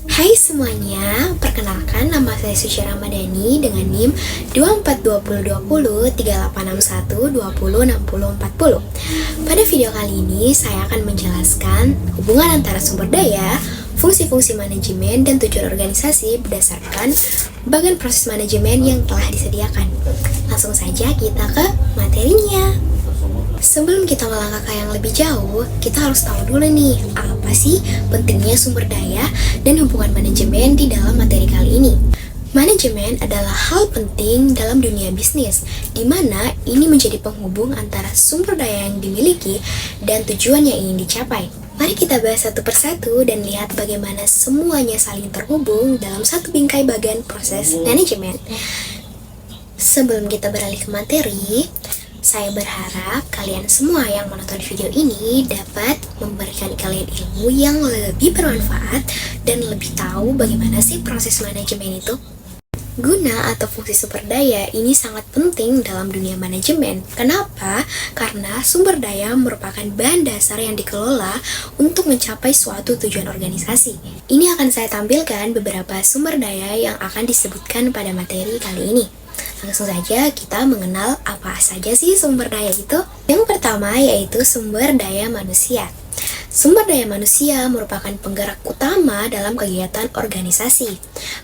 Hai semuanya, perkenalkan nama saya Suci Ramadhani dengan NIM 2420203861206040. Pada video kali ini saya akan menjelaskan hubungan antara sumber daya, fungsi-fungsi manajemen, dan tujuan organisasi berdasarkan bagian proses manajemen yang telah disediakan. Langsung saja kita ke materinya. Sebelum kita melangkah yang lebih jauh, kita harus tahu dulu nih, apa sih pentingnya sumber daya dan hubungan manajemen di dalam materi kali ini. Manajemen adalah hal penting dalam dunia bisnis, di mana ini menjadi penghubung antara sumber daya yang dimiliki dan tujuan yang ingin dicapai. Mari kita bahas satu persatu dan lihat bagaimana semuanya saling terhubung dalam satu bingkai bagian proses manajemen. Sebelum kita beralih ke materi, saya berharap kalian semua yang menonton video ini dapat memberikan kalian ilmu yang lebih bermanfaat dan lebih tahu bagaimana sih proses manajemen itu. Guna atau fungsi sumber daya ini sangat penting dalam dunia manajemen. Kenapa? Karena sumber daya merupakan bahan dasar yang dikelola untuk mencapai suatu tujuan organisasi. Ini akan saya tampilkan beberapa sumber daya yang akan disebutkan pada materi kali ini. Langsung saja kita mengenal apa saja sih sumber daya itu. Yang pertama yaitu sumber daya manusia. Sumber daya manusia merupakan penggerak utama dalam kegiatan organisasi.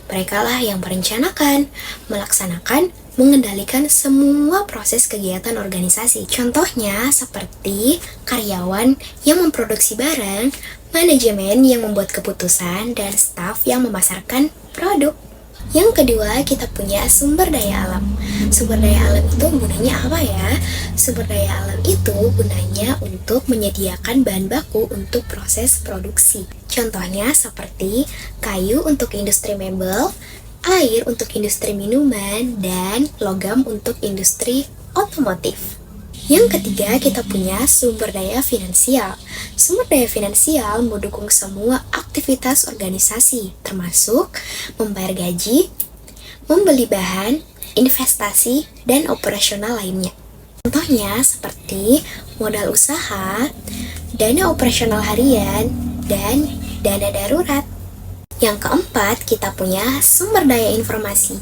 Mereka lah yang merencanakan, melaksanakan, mengendalikan semua proses kegiatan organisasi. Contohnya seperti karyawan yang memproduksi barang, manajemen yang membuat keputusan, dan staf yang memasarkan produk. Yang kedua, kita punya sumber daya alam. Sumber daya alam itu gunanya apa ya? Sumber daya alam itu gunanya untuk menyediakan bahan baku untuk proses produksi. Contohnya seperti kayu untuk industri mebel, air untuk industri minuman, dan logam untuk industri otomotif. Yang ketiga, kita punya sumber daya finansial. Sumber daya finansial mendukung semua aktivitas organisasi, termasuk membayar gaji, membeli bahan, investasi, dan operasional lainnya. Contohnya seperti modal usaha, dana operasional harian, dan dana darurat. Yang keempat, kita punya sumber daya informasi.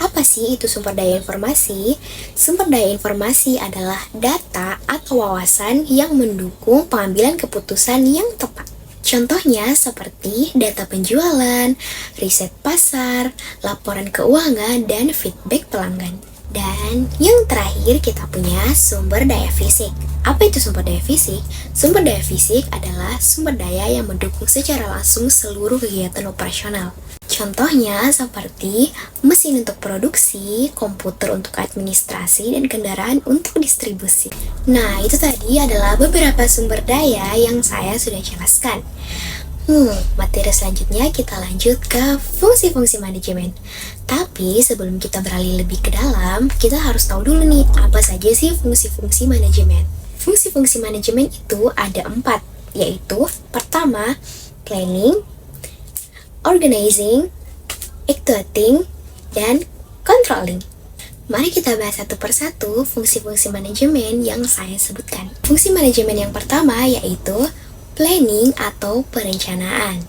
Apa sih itu sumber daya informasi? Sumber daya informasi adalah data atau wawasan yang mendukung pengambilan keputusan yang tepat. Contohnya seperti data penjualan, riset pasar, laporan keuangan, dan feedback pelanggan. Dan yang terakhir kita punya sumber daya fisik. Apa itu sumber daya fisik? Sumber daya fisik adalah sumber daya yang mendukung secara langsung seluruh kegiatan operasional. Contohnya seperti mesin untuk produksi, komputer untuk administrasi, dan kendaraan untuk distribusi. Nah, itu tadi adalah beberapa sumber daya yang saya sudah jelaskan. Materi selanjutnya kita lanjut ke fungsi-fungsi manajemen. Tapi sebelum kita beralih lebih ke dalam, kita harus tahu dulu nih, apa saja sih fungsi-fungsi manajemen. Fungsi-fungsi manajemen itu ada 4, yaitu pertama, planning, organizing, actuating, dan controlling. Mari kita bahas satu persatu fungsi-fungsi manajemen yang saya sebutkan. Fungsi manajemen yang pertama yaitu planning atau perencanaan.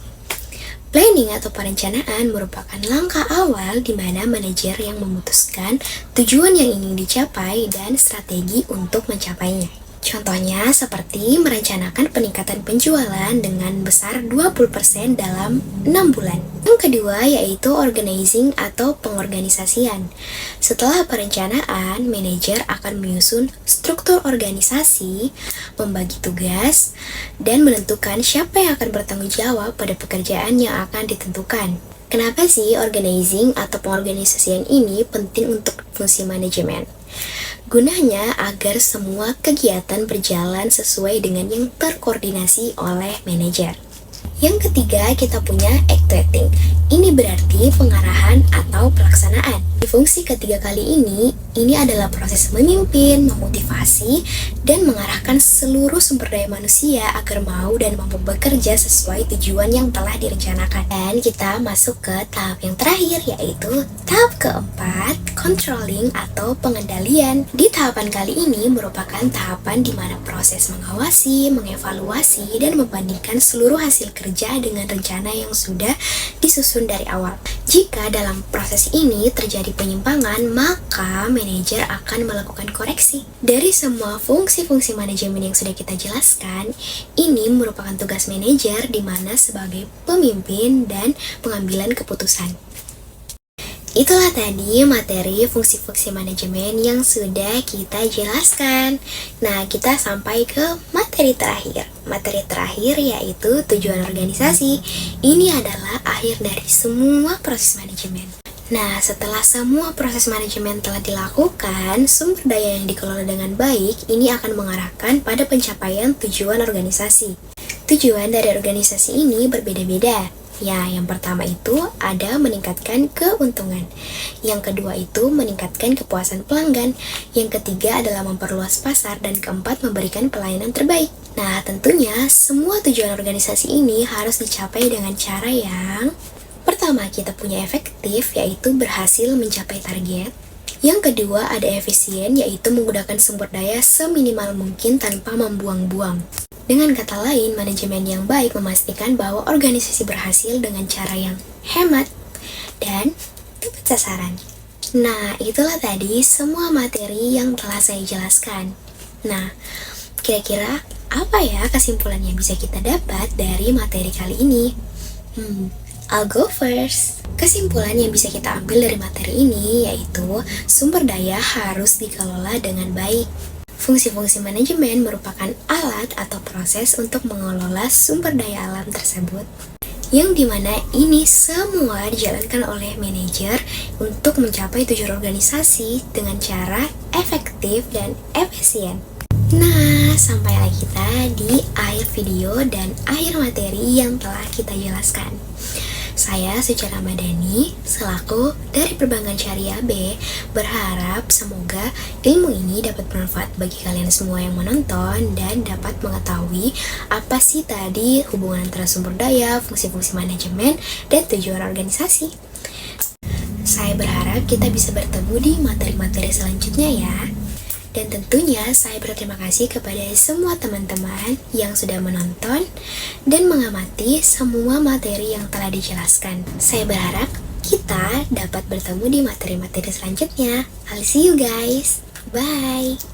Planning atau perencanaan merupakan langkah awal di mana manajer yang memutuskan tujuan yang ingin dicapai dan strategi untuk mencapainya. Contohnya seperti merencanakan peningkatan penjualan dengan besar 20% dalam 6 bulan. Yang kedua yaitu organizing atau pengorganisasian. Setelah perencanaan, manajer akan menyusun struktur organisasi, membagi tugas, dan menentukan siapa yang akan bertanggung jawab pada pekerjaan yang akan ditentukan. Kenapa sih organizing atau pengorganisasian ini penting untuk fungsi manajemen? Gunanya agar semua kegiatan berjalan sesuai dengan yang terkoordinasi oleh manajer. Yang ketiga, kita punya actuating. Ini berarti pengarahan atau pelaksanaan. Di fungsi ketiga kali ini adalah proses memimpin, memotivasi, dan mengarahkan seluruh sumber daya manusia agar mau dan mampu bekerja sesuai tujuan yang telah direncanakan. Dan kita masuk ke tahap yang terakhir, yaitu tahap keempat, controlling atau pengendalian. Di tahapan kali ini merupakan tahapan di mana proses mengawasi, mengevaluasi, dan membandingkan seluruh hasil kerja bekerja dengan rencana yang sudah disusun dari awal. Jika dalam proses ini terjadi penyimpangan, maka manajer akan melakukan koreksi. Dari semua fungsi-fungsi manajemen yang sudah kita jelaskan, ini merupakan tugas manajer di mana sebagai pemimpin dan pengambilan keputusan. Itulah tadi materi fungsi-fungsi manajemen yang sudah kita jelaskan. Nah, kita sampai ke materi terakhir. Materi terakhir yaitu tujuan organisasi. Ini adalah akhir dari semua proses manajemen. Nah, setelah semua proses manajemen telah dilakukan, sumber daya yang dikelola dengan baik ini akan mengarahkan pada pencapaian tujuan organisasi. Tujuan dari organisasi ini berbeda-beda. Ya, yang pertama itu ada meningkatkan keuntungan. Yang kedua itu meningkatkan kepuasan pelanggan. Yang ketiga adalah memperluas pasar. Dan keempat memberikan pelayanan terbaik. Nah, tentunya semua tujuan organisasi ini harus dicapai dengan cara yang pertama, kita punya efektif, yaitu berhasil mencapai target. Yang kedua ada efisien, yaitu menggunakan sumber daya seminimal mungkin tanpa membuang-buang. Dengan kata lain, manajemen yang baik memastikan bahwa organisasi berhasil dengan cara yang hemat dan tepat sasaran. Nah, itulah tadi semua materi yang telah saya jelaskan. Nah, kira-kira apa ya kesimpulan yang bisa kita dapat dari materi kali ini? I'll go first. Kesimpulan yang bisa kita ambil dari materi ini yaitu sumber daya harus dikelola dengan baik. Fungsi-fungsi manajemen merupakan alat atau proses untuk mengelola sumber daya alam tersebut, yang dimana ini semua dijalankan oleh manajer untuk mencapai tujuan organisasi dengan cara efektif dan efisien. Nah, sampailah kita di akhir video dan akhir materi yang telah kita jelaskan. Saya Suci Ramadhani, selaku dari Perbankan Syariah B, berharap semoga ilmu ini dapat bermanfaat bagi kalian semua yang menonton dan dapat mengetahui apa sih tadi hubungan antara sumber daya, fungsi-fungsi manajemen, dan tujuan organisasi. Saya berharap kita bisa bertemu di materi-materi selanjutnya ya. Dan tentunya saya berterima kasih kepada semua teman-teman yang sudah menonton dan mengamati semua materi yang telah dijelaskan. Saya berharap kita dapat bertemu di materi-materi selanjutnya. I'll see you guys. Bye.